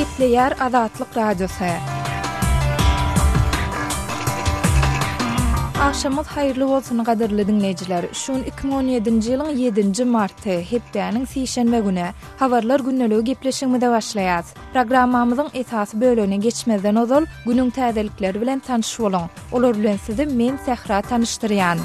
Gepleýär Azatlyk Radiosu. Akşamyz haýyrly bolsun gaderli dinleýijiler. Şun 2017-nji ýylyň 7-nji marty, hepdeniň sişenme güni. Habarlar günneligi gepleşigimizde başlaýar. Programmamyzyň esasy bölügine geçmezden ozal günüň täzelikleri bilen tanyş boluň. Olar bilen sizi men Sehra tanışdyrýan.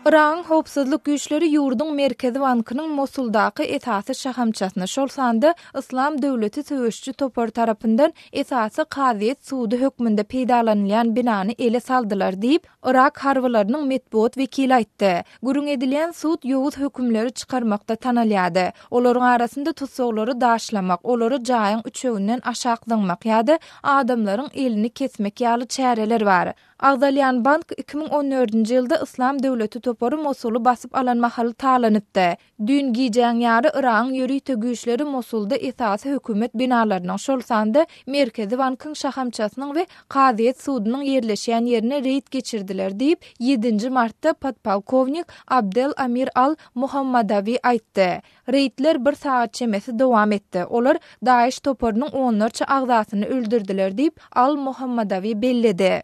Iran howpsuzlyk güýçleri ýurduň merkezi bankynyň Mosuldaky esasy şahamçasyna şolsandy İslam döwleti söwüşçi topar tarapyndan esasy Qaziýet sudy hökmünde peýdalanýan binany ele saldylar diýip Irak harbylarynyň metbuat wekili aýtdy. Gürüň edilen sud ýowuz hökümleri çykarmakda tanalýady. Olaryň arasynda tutsaklary daşlamak, olary jaýyň üçeginden aşakdyňmak ýa-da adamlaryň elini kesmek ýaly çäreler bar. Agdalyan Bank 2014-nji ýylda İslam döwleti topary Mosuly basyp alanmak haly talanypdy. Dün giýjäň ýary Iran ýörüýte güýçleri Mosulda esasy hökümet binalarynyň şolsandy merkezi bankyň şahamçasynyň we Qaziýet sudynyň ýerleşýän ýerine reýd geçirdiler diýip 7-nji martda podpolkownik Abdel Amir Al Muhammadawi aýtdy. Reýdler 1 saat çemesi dowam etdi. Olar Daesh toparynyň onlarça agzasyny öldürdiler diýip Al Muhammadawi belledi.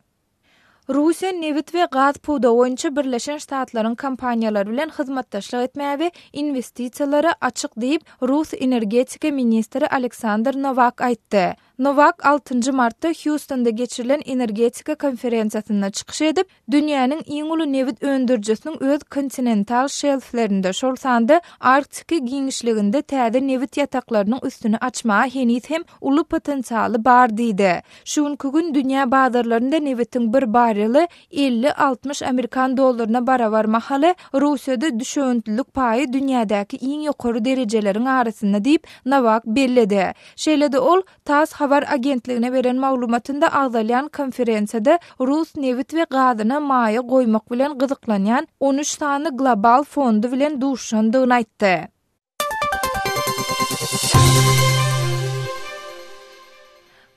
Russiya neft we gaz puda boýunça Birleşen Ştatlaryň kompaniýalary bilen hyzmatdaşlyk etmäge we investisiýalary açyk diýip Rus energetika ministri Aleksandr Novak aýtdy. Novak 6-njy martda Houstonda geçirilen energetika konferensiýasyna çykyş edip, dünýäniň iň uly neft öndürjüsiniň öz kontinental şelflerinde şolsandy Arktiki giňişliginde täze neft ýataklarynyň üstüni açmaga henis hem uly potensialy bar diýdi. Şuňky gün dünýä bazarlarynda neftiň bir barreli 50-60 Amerikan dollaryna barabar mahaly Russiýada düşöntilik paýy dünýädäki iň ýokary derejeleriň arasynda diýip Novak belledi. Şeýle-de ol TASS habar agentligine beren maglumatynda agdalyan konferensiýada Rus neft we gazyna maýa goýmak bilen gyzyklanýan 13 sany global fondy bilen duşandygyny aýtdy.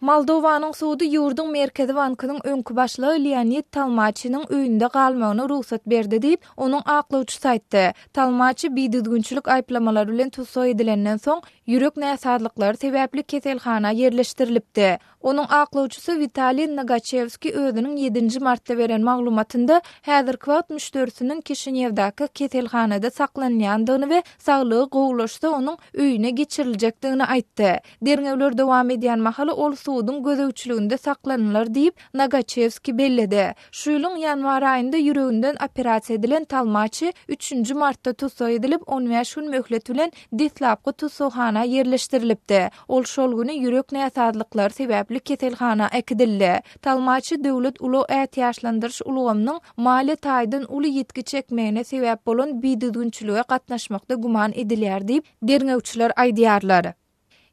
Moldowanyň sudy ýurduň merkezi bankynyň öňkü başlygy Leonid Talmaçynyň öýünde galmagyna ruhsat berdi diýip onuň aklawçysy aýtdy. Talmaçy biýdüdgünçilik aýplamalary bilen tutsak edilenden soň ýürek näsadyklary sebäpli keselhana ýerleşdirilipdi. Onuň aklawçysy Vitaliy Nagachevski özüniň 7-nji martda beren maglumatynda häzirki wagt müşterisiniň Kişinevdäki keselhanada saklanýandygyny we saglygy gowulaşsa onuň öýüne geçiriljekdigini aýtdy. Derňewler dowam edýän mahaly ol sudyň gözegçiliginde saklanýar diýip Nagachevski belledi. Şu ýylyň ýanwar aýynda ýüreginden operasiýa edilen Talmaçy 3-nji martda tutsak edilip 15 gün möhlet bilen dislapky tutsakhana ýerleşdirilipdi. Ol şol güni ýürek näsadyklary sebäpli keselhana ekdildi. Talmaçy döwlet uly ätýaşlandyryş ulgamynyň mali taýdan uly ýetki çekmegine sebäp bolan biýdüdgünçilige gatnaşmakda guman edilýär diýip derňewçiler aýdýarlar.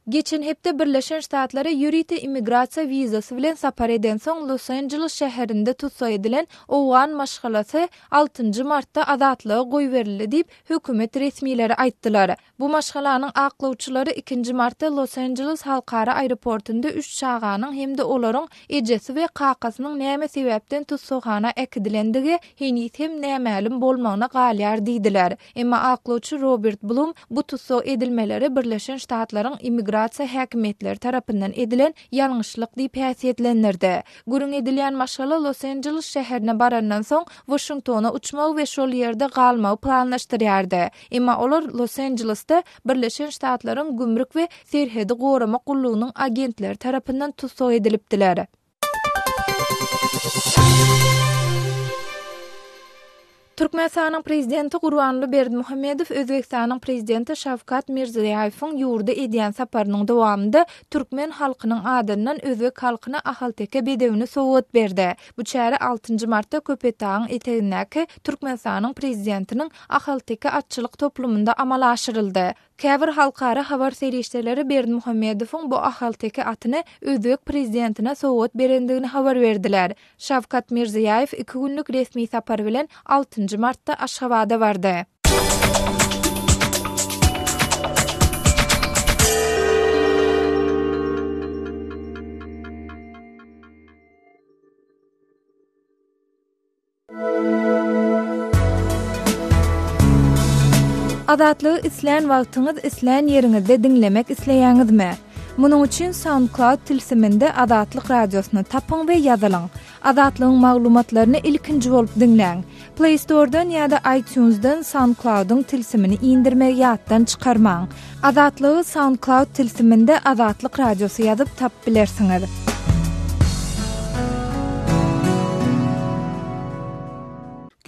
Geçen hepde Birleşen Ştatlara ýürüýte immigrasiýa wizasy bilen sapar eden soň Los Angeles şäherinde tutsak edilen owgan maşgalasy 6-njy martda azatlyga goýberildi diýip hökümet resmiýleri aýtdylar. Bu maşgalanyň aklawçylary 2-nji martda Los Angeles halkara aeroportunda 3 şaganyň hemde olaryň ejesi we kakasynyň näme sebäpden tutsakhana ekdilendigi henis hem nämälim bolmagyna galýar diýdiler. Emma aklawçy Robert Blum bu tutsak edilmeleri Birleşen Ştatlaryň immigrasiýa häkimetleri tarapyndan edilen ýalňyşlyk diýip häsiýetlendirdi. Gürüň edilen maşgala Los Angeles şäherine barandan soň Washingtona uçmak we şol ýerde galmagy planlaşdyrýardy. Emma olar Los Angelesda Birleşen Ştatlaryň gümrük we serhedi gorama gullugynyň agentleri tarapyndan tutsak edilipdiler. Türkmenistanyň prezidenti Gurbanly Berdimuhammedow Özbekistanyň prezidenti Şawkat Mirziýowyň ýurda edýän saparynyň dowamında türkmen halkynyň adyndan özbek halkyna ahal-teke bedewini sowgat berdi. Bu çäre 6-njy martda Köpetagyň etegindäki Türkmenistanyň prezidentiniň ahal-teke atçylyk toplumunda amala aşyryldy. Käbir halkara habar serişdeleri Berdimuhammedowyň bu ahal-teke atyny özbek prezidentine sowgat berendigini habar berdiler. Şawkat Mirziýowy 2 günlük resmi sapar bilen 6-njy martda Aşgabatda bardy. Adatlygy isleýän wagtyňyz isleýän ýeriňizde dinlemek isleýäňizmi? Munuň üçin SoundCloud tilsiminde Adatlyk radiosyny tapyň we ýazylyň. Adatlygyň maglumatlaryny ilkinji bolup dinleň. Play Store'dan ýa-da iTunes'dan SoundCloud'un tilsimini indirmek ýatdan çykarmaň. Adatlygy SoundCloud tilsiminde Adatlyk radiosy ýazyp tap bilersiňiz.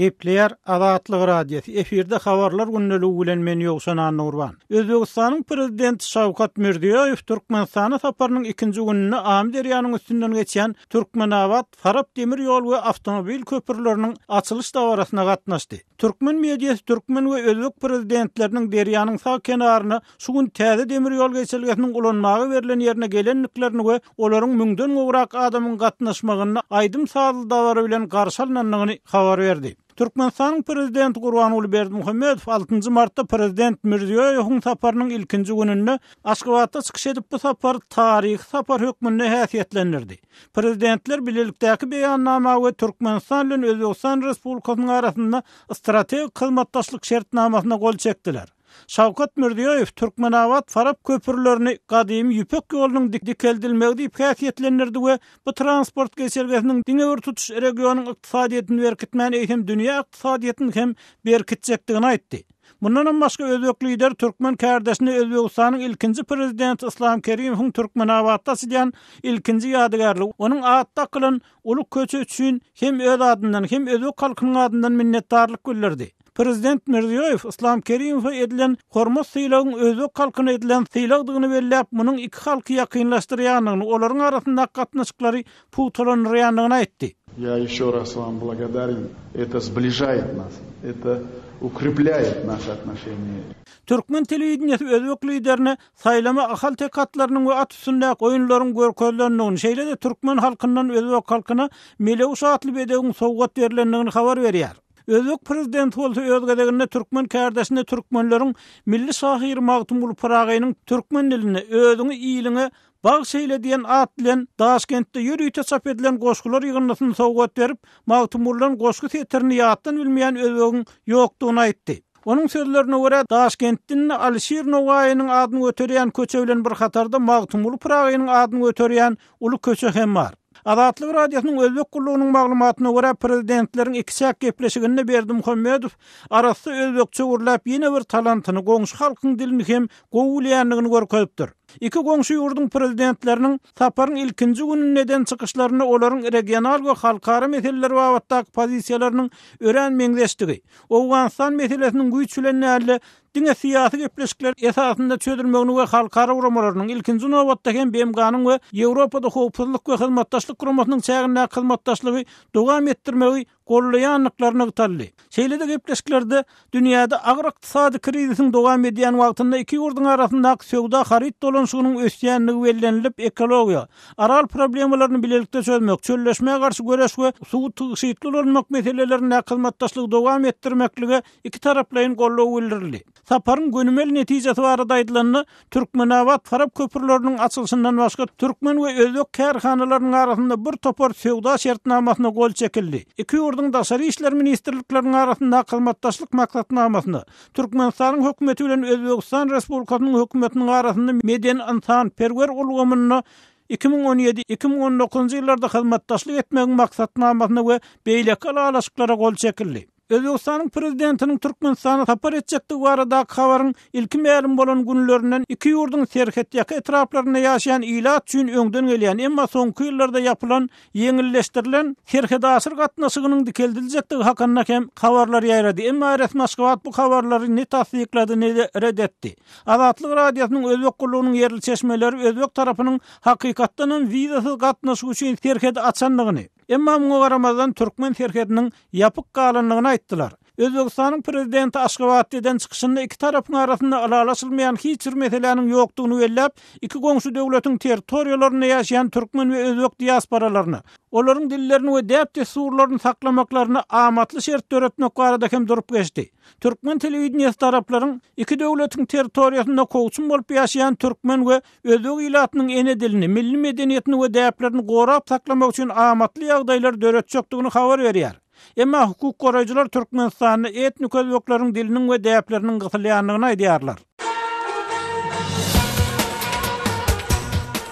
Gepleýär Adatlyk radiosu. Efirde habarlar günneligi bilen men Ýogsan Nurban. Özbegistanyň prezidenti Şawkat Mirziýoýew Türkmenistana saparynyň ikinji gününe Am derýanyň üstünden geçen Türkmenawat, Farap demir ýol we awtomobil köpürleriniň açylyş dawarasyna gatnaşdy. Türkmen mediýasy Türkmen we özbek prezidentleriniň derýanyň sağ kenaryna şu gün täze demir ýol geçilgesiniň ulanmagy berilen ýerine gelenliklerini we olaryň müňden gowrak adamyň gatnaşmagyny aýdym sağly dawara bilen garşy alnanyny habar berdi. Türkmenistanyň prezidenti Gurbanuly Berdimuhammedow 6 martda prezident Mirziýoýewiň saparynyň ilkinji gününde Aşgabatda çykyş edip bu sapar taryhy sapar hökmünde häsiýetlendirdi. Prezidentler bilelikdäki beýannama we Türkmenistan bilen Özbegistan Respublikasynyň arasynda strategik hyzmatdaşlyk şertnamasyna gol çekdiler. Şawkat Mirziýoýew Türkmenawat Farap köpürlerini gadymy ýüpek ýolunyň dikeldilmegi diýip häsiýetlendirdi we bu transport geçirgesiniň diňe bir tutuş regionyň ykdysadyetini berkitmän eýsem dünýä ykdysadyetini hem berkitjekdigini aýtdy. Bundan başga özbek lider Türkmen kardeşini Özbegistanyň ilkinji prezidenti Islam Kerimov'un Türkmenawatda silýän ilkinji ýadygarlygy onuň atda kılan uluk köçü üçin hem öz adyndan hem özbek halkynyň adyndan minnetdarlyk bildirdi. Prezident Mirziýoýew Islam Kerimowa edilen hormat syýlagyň özbek halkyna edilen syýlagdygyny belläp, munyň iki halky ýakynlaşdyrýanyny, olaryň arasynda gatnaşyklary puwtalanýanyny aýtdy. Я еще раз вам благодарен. Это сближает нас. Это укрепляет наши отношения. Türkmen telewizionyny özbek liderine saýlama ahal tekatlarynyň we at üstünde oýunlaryň görkezlendigini, şeýle-de Türkmen halkyndan özbek halkyna melew şatly bedegiň sowgat berilendigini habar berýär. Özbek prezidenti bolsa öz gedeginde Türkmen kardeşine Türkmenleriň milli şahyr Magtymul Paragynyň Türkmen dilini özüňi ýylyňy Bagşeýle diýen at bilen Daşkentde ýürüýte çap edilen goşgular ýygynlygyny sowgat berip, Magtymuldan goşgu teterini ýatdan bilmeýän özbegiň ýokdugyny aýtdy. Onuň sözlerine görä Daşkentden Alşir Nowaýynyň adyny göterýän köçe bilen bir hatarda Magtymul Paragynyň adyny göterýän uly köçe hem bar. Adatlyk radiosynyň özbek gullugynyň maglumatyna görä prezidentleriň iki çak gepleşiginde Berdimuhammedow arasy özbekçe urlap ýene bir talantyny goňşy halkyň dilini hem gowulýanlygyny görkezipdir. İki goňşy ýurdun prezidentleriniň saparyň ilkinji gününden çykyşlaryna olaryň regional we halkara meseleler babatdaky pozisiýalarynyň ören meňzeşdigi, Owganistan meselesiniň güýçlenýärli diňe syýasy gepleşikler esasynda çözülmegini we halkara uramalarynyň ilkinji nowatda hem BMG-nyň we Ýewropada howpsuzlyk we hyzmatdaşlyk guramasynyň çägine hyzmatdaşlygy dowam etdirmegi gollaýanlyklaryny gytaldy. Şeýle-de gepleşiklerde dünýäde agyr ykdysady krizisiň dowam edýän wagtynda iki ýurdun arasyndaky söwda haryt dolanşygynyň ösýänligi bellenilip, ekologiýa, aral problemalaryny bilelikde çözmek, çölleşmeye garşy göreş we suw tygyşytly bolmak meselelerini hyzmatdaşlygy dowam etdirmekligi iki taraplaryň gollawy bildirildi. Saparyň gönümel netijesi barada aýdylanyny Türkmenawat Farap köpürleriniň açylşyndan başga Türkmen we özbek kärhanalarynyň arasynda bir topar söwda şertnamasyna gol çekildi. Iki ýurdun daşary işler ministrlikläriniň arasynda hyzmatdaşlyk maksatnamasyna Türkmenistanyň hökümeti bilen Özbegistan Respublikasynyň hökümetiniň arasynda meden insan perwer ulgamyny 2017-2019 ýyllarda hyzmatdaşlyk etmegiň maksatnamasyna we beýleki alaşyklara gol çekildi. Özbegistanyň prezidentiniň Türkmenistana tapar etjekdigi baradaky habaryň ilki ma'lum bolan günlerinden iki ýurdun serhetdäki etraplaryna ýaşaýan ilat üçin öňden gelýän, emma soňky ýyllarda ýapylan ýeňilleşdirilen serhedasyr gatnaşygynyň dikeldiriljekdigi hakynda hem habarlar ýaýrady. Emma resmi Aşgabat bu habarlary ne tasdiklady, ne reddetdi. Adatlyk radiosynyň özbek gullugynyň yerli çeşmeleri özbek tarapynyň hakykatdan wizasyz gatnaşygy üçin serhet açanlygyny, emma muňa garamazdan Türkmen serhetiniň ýapyk galanlygyny aýtdylar. Özbegistanyň prezidenti Aşgabatdan çykyşynda iki tarapyň arasynda alalaşylmaýan hiç bir meseleniň ýokdugyny bellep, iki goňşy döwletiň territoriýalaryna ýaşaýan türkmen we özbek diasporalaryny, olaryň dillerini we däp desurlaryny saklamaklaryny amatly şert öğretmek barada hem durup geçdi. Türkmen telewizionyasy taraplaryň iki döwletiň territoriýasynda kowçun bolup ýaşaýan türkmen we özbek ilatynyň ene dilini, milli medeniýetini we däplerini gorap saklamak üçin amatly ýagdaýlar döretjekdigini habar berýär. Emma hukuk goraýjylar Türkmenistanyny etnik özbeklaryň diliniň we däpleriniň gysylýanlygyny aýdýarlar.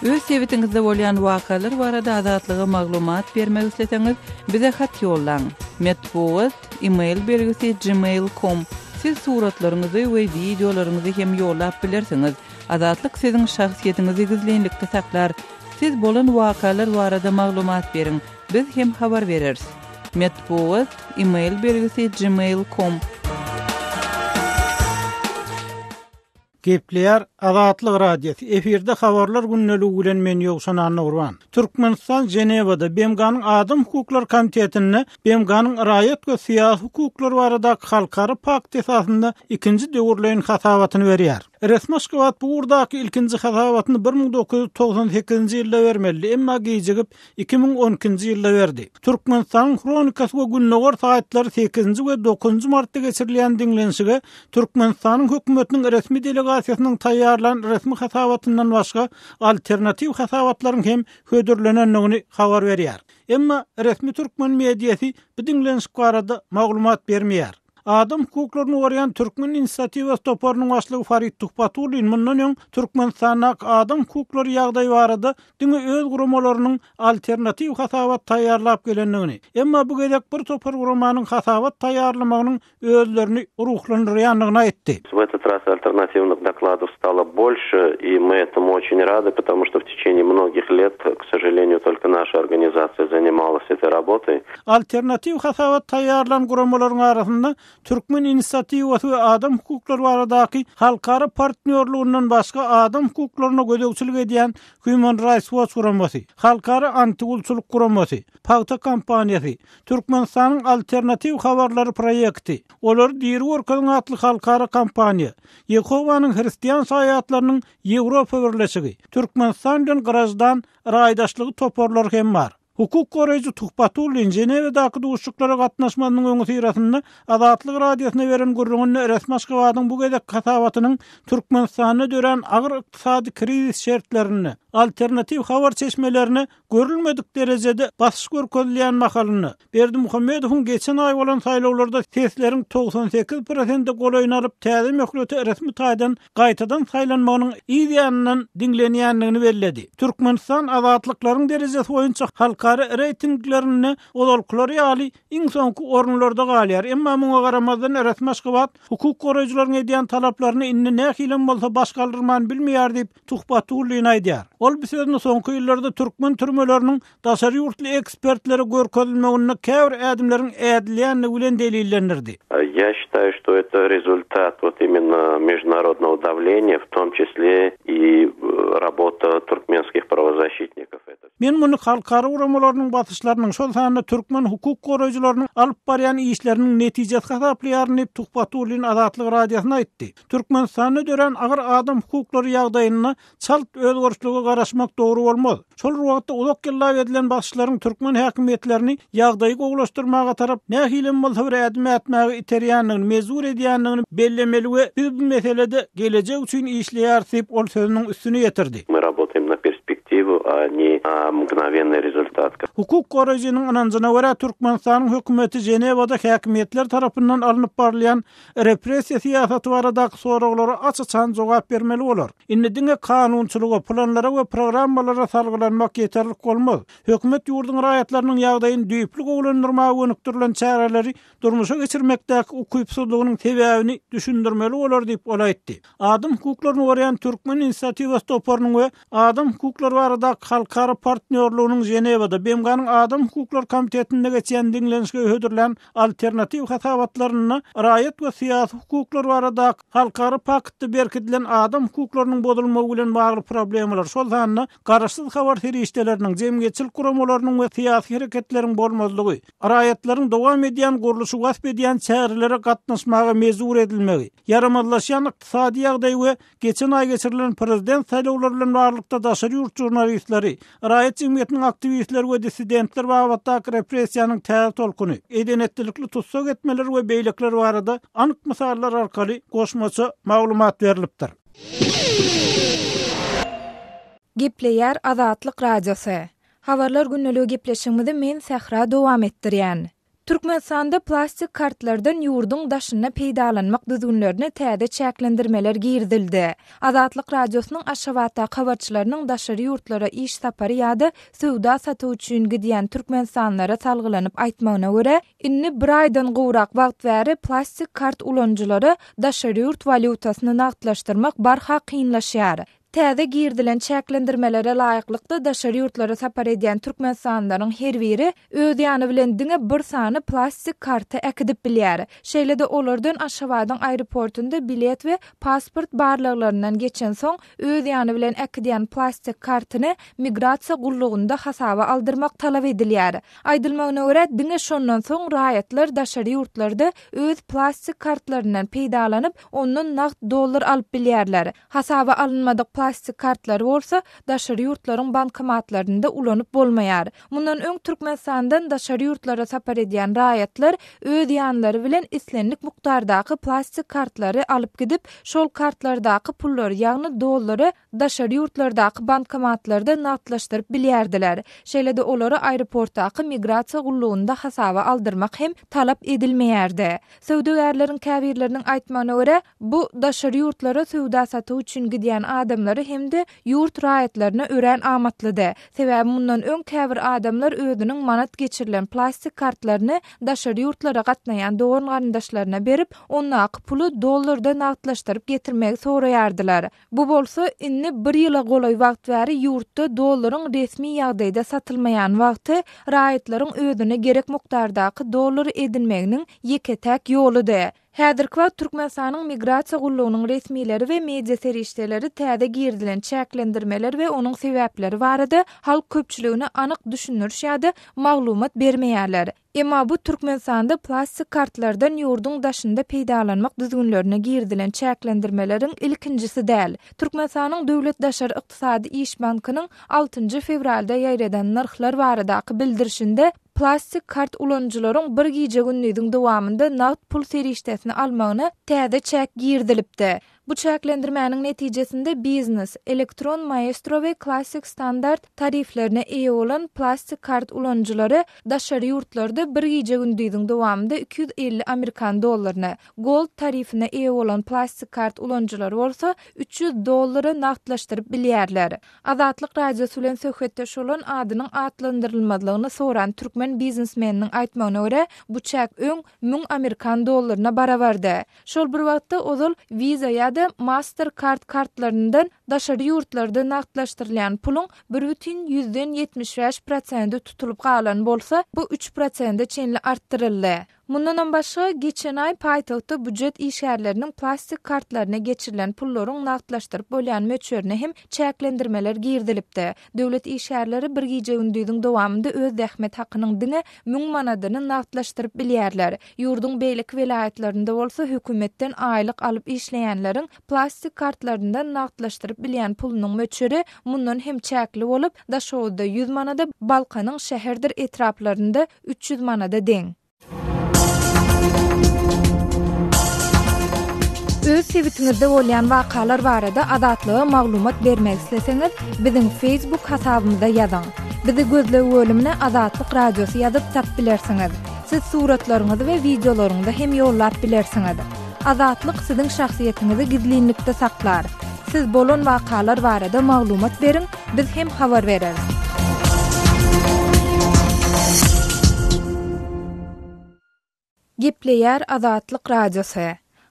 Öz sebitingizde bolýan wakalar barada azatlyga maglumat bermek isleseňiz, bize hat ýollaň. Metbuat email bergisi gmail.com. Siz suratlaryňyzy we videolaryňyzy hem ýollap bilersiňiz. Azatlyk siziň şahsiýetiňizi gizlenlikde saklar. Siz bolan wakalar barada maglumat beriň. Biz hem habar bereriz. Metbuat email bergisi gmail.com. Gepleýär Azatlyk radiosu. Eferde habarlar günneligi bilen men ýogşan Nurwan. Türkmenistan Jenewada BMG'nyň Adam Hukuklary Komitetine BMG'nyň raýat we syýasy hukuklar barada halkara pakt esasında ikinji döwürleýän hasabatyny berýär. Resmi Moskwa bu urdaky ilkinji hasabatyny 1998-nji ýylda bermeli, emma gejigip 2012-nji ýylda berdi. Türkmenistanyň kronikasy we günnäger saýtlary 8-nji we 9-njy martda geçirilýän diňlenşige Türkmenistanyň hökümetiniň resmi delegasiýasynyň taýýarlan resmi hasabatyndan başga alternativ hasabatlaryň hem hödürlenenligini habar berýär. Emma resmi türkmen mediýasy bu diňlenşik barada maglumat bermeýär. Adam hukuklaryny goraýan Türkmen inisiatiwasy toparynyň başlygy Farid Tuhpatulyň mundan öň Türkmenistanyň adam hukuklary ýagdaýy barada diňe öz guramalarynyň alternativ hasabat taýýarlap gelenligini, emma bu gezek bir topar guramanyň hasabat taýýarlamagynyň özlerini ruhlandyrýanlygyny aýtdy. В этот раз альтернативных докладов стало больше, и мы этому очень рады, потому что в течение многих лет, к сожалению, только наша организация занималась этой работой. Alternativ hasabat taýýarlan guramalaryň arasynda Türkmen inisiatiwasy we adam hukuklary baradaky halkara partnerlüğünden başga adam hukuklaryna gödekçilik edýän Human Rights Watch guramasy, halkara anti-ulçuluk guramasy, Pagta kampaniýasy, Türkmenistanyň alternativ habarlary proýekti, olar diýeri orkanyň atly halkara kampaniýa, Yehowanyň Hristiýan saýatlarynyň Ýewropa Birleşigi, Türkmenistandan garaşdan raýdaşlygy toparlar hem bar. Hukuk goraýjy Tuhpatulyň Jenewadaky duşuklara gatnaşmanyň öňü syrasynda Azatlyk radiosyna beren gurrungyny resmi Moskwadyň bu gezek hasabatynyň Türkmenistanyny dören agyr ykdysady krizis şertlerini, alternativ habar çeşmelerini görülmedik derejede basyş görkezilýän makalyny Berdi Muhammedowyň geçen aý bolan saýlawlarda sesleriň 98% golaýnaryp täze möhleti resmi taýdan gaýtadan saýlanmagynyň ideýanynyň diňlenýänligini bellädi. Türkmenistan azatlyklaryň derejesi boýunça halkara reytinglerini ololkulary ýaly iň soňky orunlarda galýar. Emma muňa garamazdan resmi Moskwa hukuk goraýjylaryň edýän talaplaryny inni nähilem bolsa başgaldyrman bilmeýär diýip Tuhpatulyň aýdýar. Ol bir sözüne soňky ýyllarda türkmen türmeleriniň daşary ýurtly ekspertleri görkezilmegini käbir ädimleriň ädilýänligi bilen delillendirdi. Я считаю, что это результат вот именно международного давления, в том числе и работа туркменских правозащитников. Men muny halkara uramalarynyň basyşlarynyň şol sanyny türkmen hukuk goraýjylarynyň alyp barýan işleriniň netijesi hasaplaýar diýip Tuhpatulyň Azatlyk radiosyna aýtdy. Türkmenistanyny dören agyr adam hukuklary ýagdaýyna çalt özgörüşlige garaşmak dogry bolmaz. Şol wagtda uzak ýyllar edilen basyşlaryň türkmen häkimetlerini ýagdaýy gowlaşdyrmaga tarap nähilem bolsa bir ädim etmäge iterýänligini mezur edýänligini bellemeli we biz bu meselede gelecek üçin işleýär diýip ol sözüniň üstüne ýetirdi. Мы работаем на перспективу, а не на mgnavenный результат. Hukuk goraýjynyň ananjyna görä Türkmenistanyň hökümeti Jenewada häkimetler tarapyndan alınıp barlayan repressiýa syýasaty baradaky soraglara açyk jogap bermeli bolar. Indi diňe kanunçylyga, planlara we programmalara salgylanmak ýeterlik bolmaz. Hökümet ýurdun raýatlarynyň ýagdaýyny düýpli gowlandyrmagy önüktirilen çäreleri durmuşa geçirmekdäki ukupsuzlygynyň sebäbini düşündirmeli bolar diýip ol aýtdy. Adam hukuklaryny goraýan Türkmen inisiatiwasy toparynyň we adam hukuklary baradaky halkara partnerlüğüniň Jenewada BMG'nyň Adam Hukuklary Komitetinde geçen diňlenşige hödürlen alternativ hasabatlaryna raýat we syýasy hukuklary baradaky halkara paktda berkidilen adam hukuklarynyň bozulmagy bilen bagly problemler şol sanyna garaşsyz habar serişdeleriniň jemgyýetçilik guramalarynyň we syýasy hereketleriň bolmazlygy, raýatlaryň dowam edýän guruluşy wasp edýän çärelere gatnaşmaga mezur edilmegi, yaramazlaşan ykdysady ýagdaý we geçen aý geçirilen prezident saýlawlary bilen barlykda daşary ýurt jurnalistleri, raýat jemgyýetiniň aktivistleri we dissidentler bagatdaky repressiýanyň täze tolkuny, edenetlikli tutsak etmeler we beýlekler barada anyk misallar arkaly goşmaça maglumat berilipdir. Gepleýär Azatlyk radiosu. Habarlar günneligi gepleşigimizi men Sahra dowam etdirýän. Türkmenistanda plastik kartlardan yurdun daşyna peýdalanmak düzgünlerini täze çäklendirmeler girdildi. Azatlyk radiosynyň Aşgabatda habarçylarynyň daşary ýurtlara iş sapary ýa-da sowda satuw üçin gidýän türkmenistanlara salgylanyp aýtmagyna görä, inni bir aýdan gowrak wagt bäri plastik kart ulanjylary daşary ýurt valutasyny nagtlaşdyrmak barha kynlaşýar. Täze girdilen çäklendirmelere laýyklykda daşary ýurtlara sapar edýän türkmenistanlaryň her biri öz ýany bilen diňe bir sany plastik karta ekidip bilýär. Şeýle-de olardan Aşgabatyň aeroportunda bilet we pasport barlyklaryndan geçen soň öz ýany bilen ekidýän plastik kartyny migrasiýa gullugynda hasaba aldyrmak talap edilýär. Aýdylmagyna görä, diňe şondan soň raýatlar daşary ýurtlarda öz plastik kartlaryndan peýdalanyp, ondan nagt dollar alyp bilýärler. Hasaba alınmadyk plastik kartlar bolsa daşary ýurtlaryň bankomatlarynda ulanyp bolmaýar. Mundan öň Türkmenistandan daşary ýurtlara sapar edýän raýatlar öz ýanlary bilen islenlik mukdardaky plastik kartlary alyp gidip, şol kartlardaky pullary, ýagny dollary daşary ýurtlardaky bankomatlarda nagtlaşdyryp bilýärdiler. Şeýle-de olary aeroportdaky migrasiýa gullugynda hasaba aldyrmak hem talap edilmeýärdi. Sowdagärleriň käbirleriniň aýtmagyna görä, bu daşary ýurtlara sowda satuw üçin gidýän adamlar hemde yurt raýatlaryna ören amatlydy. Sebäbi mundan öň käbir adamlar özüniň manat geçirilen plastik kartlaryny daşary ýurtlara gatnaýan dogan garandaşlaryna berip, onnaky pulu dollarda nagtlaşdyryp getirmek soraýardylar. Bu bolsa inni bir ýyla golay wagt bäri ýurtda dollaryň resmi ýagdaýda satylmaýan wagty raýatlaryň özüne gerek mukdardaky dollar edinmeginiň ýeke-täk ýoludy. Häzirki wagt Türkmenistanyň migrasiýa gullugynyň resmileri we media serişdeleri täze girdilen çäklendirmeler we onuň sebäpleri barada halk köpçüligine anyk düşünürşýärdi, maglumat bermeýärler. Emma bu Türkmenistanda plastik kartlardan yurdun daşynda peýdalanmak düzgünlerine girdilen çäklendirmeleriň ilkinjisi däl. Türkmenistanyň Döwlet Daşary Ykdysady İş Bankynyň 6 fevralda ýaýradan narhlar baradaky bildirişinde plastik kart ulanjylaryň bir gije günlüğüň dowamında nagt pul serişdesini almagyna täze çäk girdilipdi. Bu çäklendirmäniň netijesinde biznes, elektron maestro we klassik standart tariflerine eýe bolan plastik kart ulanjylary daşary ýurtlarda bir gije gündüzüň dowamında 250 Amerikan dollaryna, gold tarifine eýe bolan plastik kart ulanjylary bolsa 300 dollary nagtlaşdyryp bilýärler. Azatlyk radiosu bilen söhbetdeş bolan adynyň atlandyrylmadygyny soran türkmen biznesmeniň aýtmagyna görä, bu çäk öň 1000 Amerikan dollaryna barabardy. Şol bir wagtda ozal Visa ýa Mastercard kartlarından daşary ýurtlarda nagtlaşdyrylýan pulun 1,75% tutulup galan bolsa, bu 3% çenli artdyryldy. Mundan başga geçen ay paýtagtda budjet işgärleriniň plastik kartlaryna geçirilen pullaryň nagtlaşdyryp bolýan möçberine hem çäklendirmeler girdilipdi. Döwlet işgärleri bir gije gündüzüň dowamında öz dähmet hakynyň diňe 1000 manadyny nagtlaşdyryp bilýärler. Ýurdun beýlik welaýatlarynda bolsa hökümetden aýlyk alyp işleýänleriň plastik kartlaryndan nagtlaşdyryp bilýän pulunyň möçberi mundan hem çäkli bolup, Daşowda 100 manada, Balkanyň şäherdir etraplarynda 300 manada deň. Öz sebitiňizde bolýan wakalar barada azatlyga maglumat bermek isleseňiz, biziň Facebook hasabymyza ýazyň. Bizi gözlegi bölümine Azatlyk Radiosu ýazyp tap bilersiňiz. Siz suratlaryňyzy we videolaryňyzy hem ýollap bilersiňiz. Azatlyk siziň şahsiýetiniňizi gizlinlikde saklar. Siz bolan wakalar barada maglumat beriň, biz hem habar bereriz. Gepleýär Azatlyk Radiosu.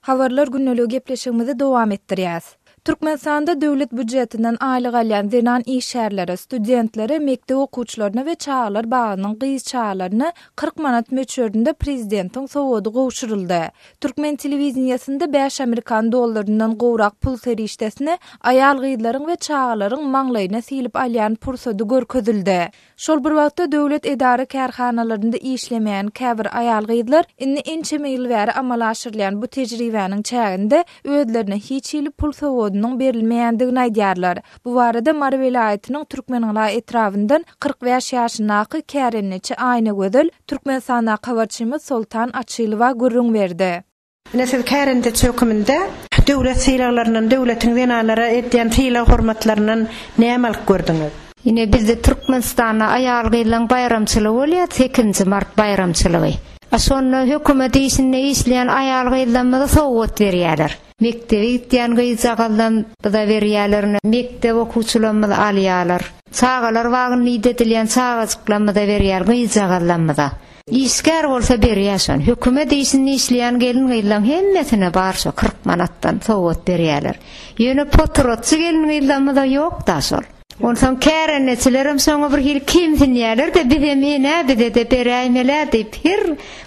Habarlar günneligi gepleşigimizi dowam etdirýäs. Türkmenistanda döwlet budjetinden aýlyk alýan zenan işgärlere, studentlere, mekdep okuwçylaryna we çağlar bagynyň gyz çağlaryna 40 manat möçberinde prezidentiň sowgady gowşuruldy. Türkmen telewiziýasynda 5 Amerikan dollaryndan gowrak pul serişdesini aýal gyzlaryň we çağlaryň maňlaýyna silip alýan pursady görkezildi. Şol bir wagtda döwlet edara kärhanalarynda işlemeýän käbir aýal gyzlar inni ençeme ýyl bäri amal aşyrylýan bu tejribäniň çäginde özlerine hiç ýyl pul sowgady berilmeýändigini aýdýarlar. Bu barada Mar welaýatynyň Türkmenhala etrafyndan 45 ýaşyndaky kärenneçi aýna gözel Türkmenistana habarçymyz Soltan Açylywa gurrun berdi. Näsil kärende çöküminde döwlet syýlaklarynyň, döwletiň zenalary etýän syýla hormatlarynyň näme alyp gördüňiz? Ine bizde Türkmenistana aýal gyýlan bayramçylygy bolýar, 8 mart bayramçylygy. Sonra hökümeti isini isleyen ayal gıylanmada soğut verýärler. Mektebi gitýän gyýjagaldamda berýärler, mektep okuwçylarymyzy alýarlar. Sağalar wagyn nidetilýän sağaçyklamada berýär gyýjagaldamda. İsker bolsa berýärsen, hökümet isini isleyen gelin gıylan hemmesine barşa 40 manattan soğut berýärler. Ýöne potrotçy gelin gıylanmada ýok da sol. Ondan kärenetçilerim soňa bir hil kimsinýärler de bize mene bize de beräýmeler diýip her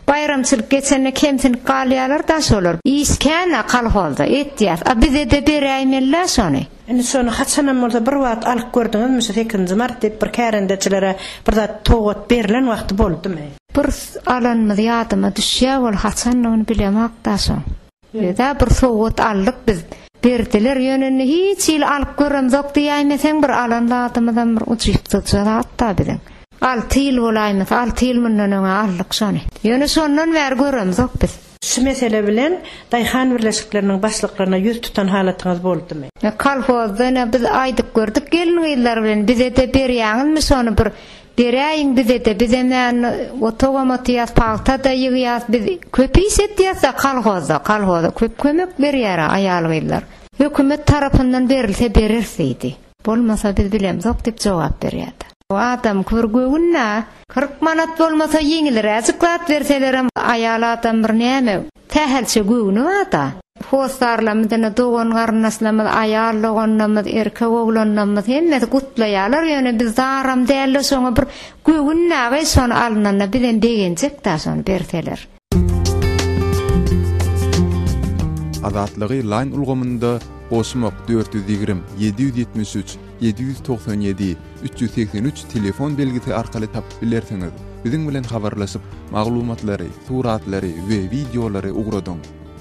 bayramçylyk geçende kimsin galýarlar da solar. İskene kalholda etýär. A bize de beräýmeler sony. Indi sonu haçanam bolsa bir wagt alyp gördüňiz, 2-nji mart diýip bir kärenetçilere bir zat togat berilen wagty boldumy? Bir alanmady ýadyma düşýär, ol haçan bilemek da soň. Ýa bir togat aldyk biz. Berdiler yönünü hiç il alıp görüm zok diýmesen bir alanlatymydan bir uçypdyk hatta bilen. 6 ýyl bolaýmys, 6 ýyl mundan aldyk şony. Ýöne sondan ber görüm zok biz. Şu mesele bilen Daýhan birleşikleriniň başlyklaryna ýüz tutan halatyňyz boldumy? Kalhozda biz aýdyp gördük gelin ýyllar bilen bize de berýäňizmi şonu bir beräýin bize de bize men otomatyýas palta da ýygyas biz köpi setýäs kalhozda köp kömek berýär aýal gyllar. Hökümet tarapyndan berilse berirdi. Bolmasa biz bilem zok diýip jogap berýärdi. O adam körgüňnä 40 manat bolmasa ýeňilir azyklat berselerem aýal adam bir näme tähelçe güýüni wata. Hostarlamydan dogan garnaslamy aýallygynamy erkek oglanymy hemme gutlaýarlar ýöne biz zaram dälle soňa bir güýün näme şonu alnanda bilen degenjek da şonu berseler. Azatlygy line ulgamynda Osmak 420 773 797 383 telefon belgisi arkaly tapyp bilersiňiz. Biziň bilen habarlaşyp maglumatlary, suratlary we videolary ugradyň.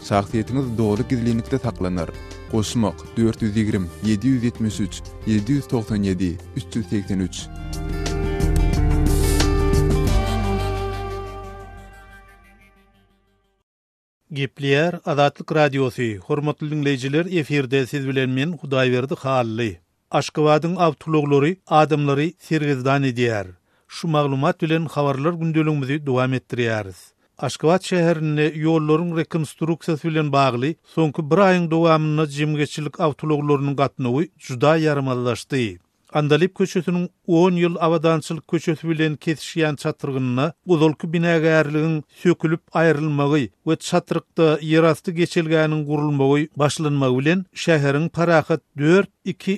Şahsiýetiniz dogry gizlilikde saklanır. Osmak 420 773 797 383. Gepler Azatlyk Radiosu. Hormatly dinleýijiler, eferde siz bilen men Hudaýberdi Hally. Aşgabatyň awtologlary, adamlary sergizdan edýär. Şu maglumat bilen habarlar gündeligimizi dowam etdirýäris. Aşgabat şäherinde ýollaryň rekonstruksiýasy bilen bagly soňky bir aýyň dowamynda jemgyçilik awtologlarynyň gatnawy juda ýaramalaşdy. Andalip köçesiniň 10 ýyl awadançylyk köçesi bilen kesişýän çatyrgynyna uzulky binägärligiň sökülüp aýrylmagy we çatyrykda ýerasty geçilgäniň gurulmagy başlanmagy bilen şäheriň parahat 4-2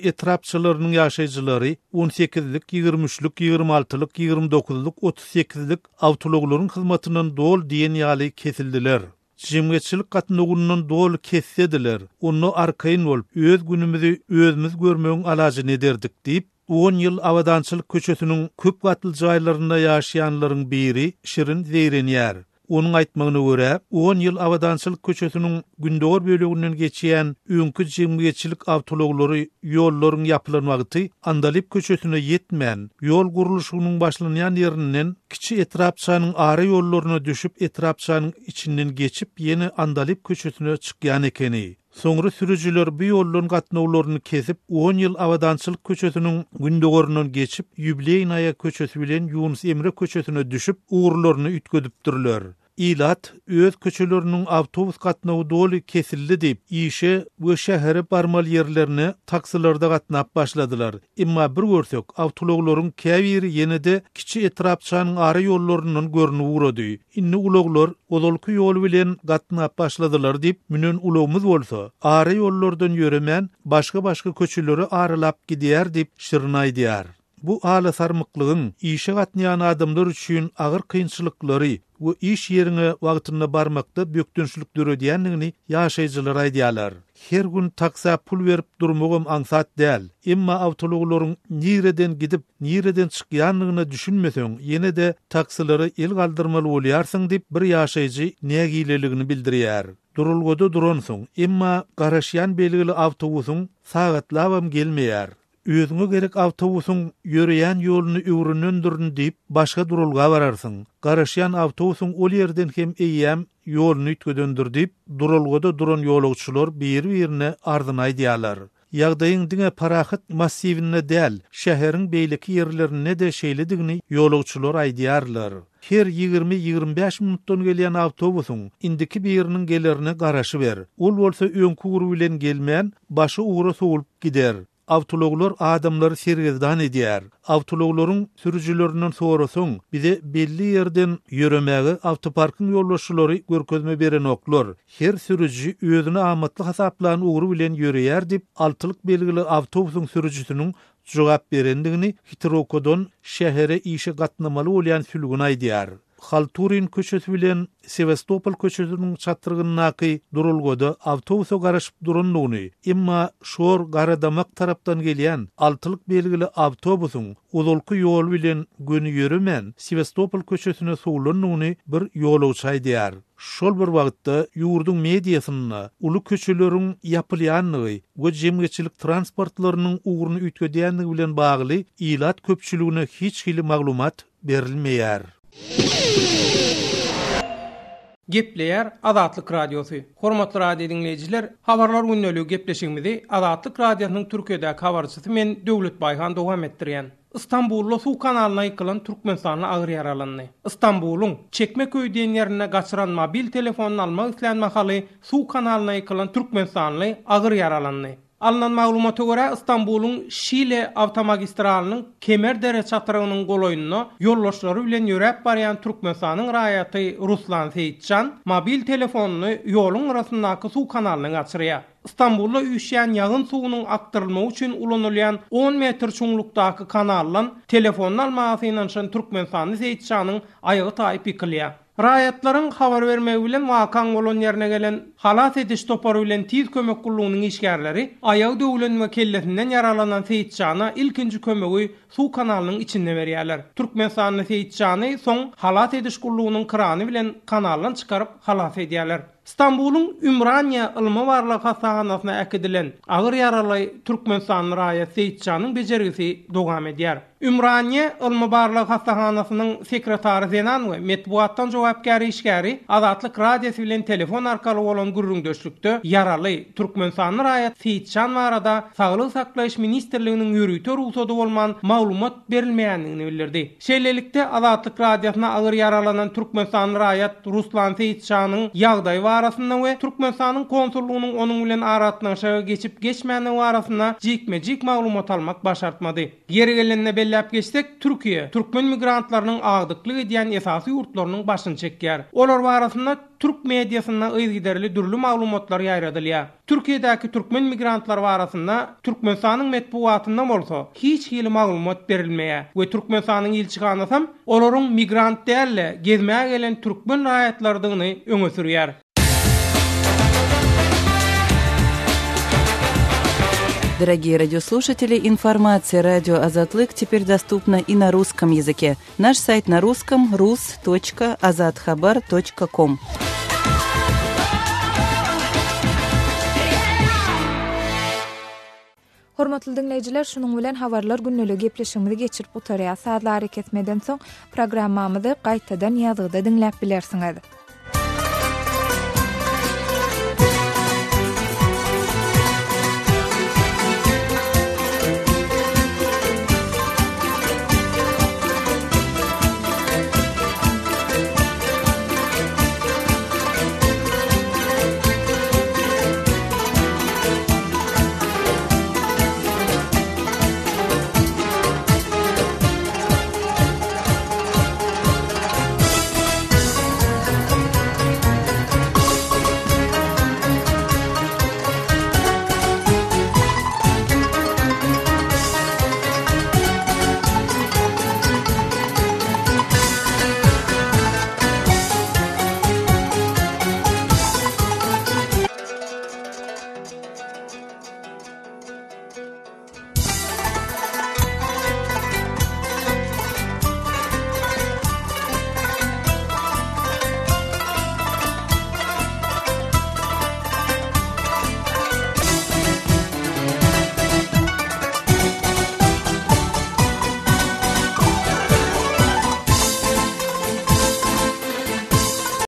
etrapçylarynyň ýaşaýjylary 18lik, 23lik, 26lik, 29lik, 38lik awtologlaryň hyzmatynyň dol diýen ýaly kesildiler. Jemgyçilik gatnagyndan dol kessediler. Onu arkaýyn bolup öz günümizi özümüz görmegiň alajy nederdik diýip 10 ýyl awadançylyk köçesiniň köp gatly jaýlarynda ýaşaýanlaryň biri Şirin Zeyrenýär. Onun aýtmagyna görä 10 ýyl awadançylyk köçesiniň gündöwer böleginden geçýän öňkü jemgyçilik awtologlary ýollaryň ýapylan wagty Andalip köçesine ýetmän ýol guruluşynyň başlanýan ýerinden kiçi etrapçanyň ara ýollaryna düşüp etrapçanyň içinden geçip ýene Andalip köçesine çykýan ekeni. Soňra sürüjiler bu ýollaryň gatnawlaryny kesip 10 ýyl awadançylyk köçesiniň gündöwerinden geçip Ýübileýnaýa köçesi bilen Ýunus Emre köçesine düşüp uğurlaryny ütgedipdirler. İlat öz köçeleriniň awtobus gatnawy doly kesildi diýip işe we şähere barmal ýerlerine taksilarda gatnap başladylar. Emma bir görsek awtologlaryň käbiri ýene-de kiçi etrapçanyň ara ýollarynyň görnüp urady. Inni ulaglar ozalky ýol bilen gatnap başladylar diýip münen ulagymyz bolsa, ara ýollardan ýöremän başga köçelere aralap gidýär diýip şirin aýdýar. Bu ala sarmyklygyň işe gatnaýan adamlar üçin agyr kynçylyklary we iş ýerine wagtynda barmakda bökdünçlik döredýänligini ýaşaýjylar aýdýarlar. Her gün taksa pul berip durmagym aňsat däl. Emma awtologlaryň nireden gidip nireden çykýanlygyny düşünmeseň, ýene-de taksilary el galdyrmaly bolýarsyň diýip bir ýaşaýjy nägileligini bildirýär. Durulgoda duransyň, emma garaşýan belgili awtobusyň sagatlabam gelmeýär. Özüňe gerek awtobusyň ýöreýän ýoluny öwrünendirin diýip başga durulga bararsyň. Garaşýan awtobusyň ol ýerden hem eýýäm ýoluny ütgedendir diýip durulgada duran ýolagçylar bir-birine ardyna aýdýarlar. ýagdaýyň diňe parahat massivine däl, şäheriň beýleki ýerlerine de şeýledigini ýolagçylar aýdýarlar. Her 20-25 minutdan gelýän awtobusyň indiki biriniň gelerini garaşy ber. Ol bolsa öňkü uruw bilen gelmän, başy uğra sowulyp gider. Awtologlar adamlary sergezdan edýär. Awtologlaryň sürüjülerinden sorasyň, bize belli ýerden ýöremäge awtoparkyň ýollaşylary görkezme beren oklar. Her sürüjü özüne amatly hasaplanan uğru bilen ýöreýär dip, altylyk belgili awtobusyň sürüjüsiniň jogap berendigini Hitrokodon şähere işe gatnamaly bolýan sülgün aýdýar. Halturin köçesi bilen Sevastopol köçesiniň çatyrgynynaky durulgoda awtobusa garaşyp duranlygyny, emma şor garadamak tarapdan gelýän altylyk belgili awtobusyň uzulky ýol bilen göni ýöremän Sevastopol köçesine sowlanlygyny bir ýolagçy aýdýar. Şol bir wagtda ýurduň mediasyna uly köçeleriň ýapylýanlygy we jemgyçilik transportlarynyň ugruny üýtgedýänligi bilen bagly ilat köpçüligine hiç hili maglumat berilmeýär. Gepleýär Azatlyk radiosu. Hormatly radio dinleyijiler, habarlar günneligi gepleşigimizi Azatlyk radiosynyň Türkiýedäki habarçysy men Döwlet Baýhan dowam etdirýän. İstanbul'da su kanalyna ýykylan türkmenistanyň agyr ýaralandy. İstanbul'un Çekmeköy diýen ýerine gaçyran mobil telefonuny almak isleýän haly su kanalyna ýykylan türkmenistanyň agyr ýaralandy. Alınan maglumata göre İstanbul'un Şile avtomagistralının Kemerdere çatırygynyň goloýunyna ýollaşlary bilen ýörep barýan Türkmenistanyň raýaty Ruslan Seyitcan mobil telefonuny ýoluň arasyndaky su kanalyna gaçyrýar. İstanbul'da üşýän ýagyn suwunyň aktyrylmagy üçin ulanylýan 10 metr çoňlukdaky kanallan telefon almagynyň şan Türkmenistanyň Seyitçanyň aýagy taýyp ýykylýar. Raýatlaryň habar bermegi bilen wakaň bolan ýerine gelen halat ediş topary bilen tiz kömek gullugynyň işgärleri aýagy döwlenme kellesinden yaralanan Seyitçana ilkinji kömegi su kanalynyň içinde berýärler. Türkmenistanyň Seyitçany soň halat ediş gullugynyň krany bilen kanaldan çykaryp halat edýärler. İstanbul'un Ümraniye Ilmi Barlyk Hasanasyna äkidilen agyr ýaraly Türkmenistanyň raýaty Seyitçanyň bejergisi dowam edýär. Ümraniye Ilmi Barlyk Hasanasynyň sekretary Zenan we metbuatdan jogapkary işgäri Azatlyk radiosu bilen telefon arkaly bolan gürrüňdeşlikde ýaraly Türkmenistanyň raýaty Seyitçan barada Saglyk saklaýyş ministrliginiň ýürütýär usulda bolman maglumat berilmeýändigini bildirdi. Şeýlelikde Azatlyk radiosyna agyr ýaralanan Türkmenistanyň raýaty Ruslan Seyitçanyň ýagdaýy arasynda we Türkmenistanyň konsullugynyň onuň bilen aratnaşaga geçip geçmänligi arasynda jikme-jik maglumat almak başartmady. Ýeri gelenine belläp geçsek, Türkiýe türkmen migrantlarynyň agdyklyk edýän esasy ýurtlarynyň başyny çekýär. Olar barasynda Türk mediasyna ýygyderli dürli maglumatlar ýaýradylýar. Türkiýedäki türkmen migrantlar barasynda Türkmenistanyň metbuatynda bolsa hiç hili maglumat berilmeýär we Türkmenistanyň ilçihanasy olaryň migrant dälle gezmäge gelen türkmen raýatlaryny öňe sürýär. Дорогие радиослушатели, информация радио «Азатлык» теперь доступна и на русском языке. Наш сайт на русском rus.azatxabar.com. Hormatly dinleyijiler, şunuň bilen habarlar günneligi gepleşigimizi geçirip otarýar. Saatlar ketmeden soň programmamyzy gaýtadan ýazgyda dinläp bilersiňiz.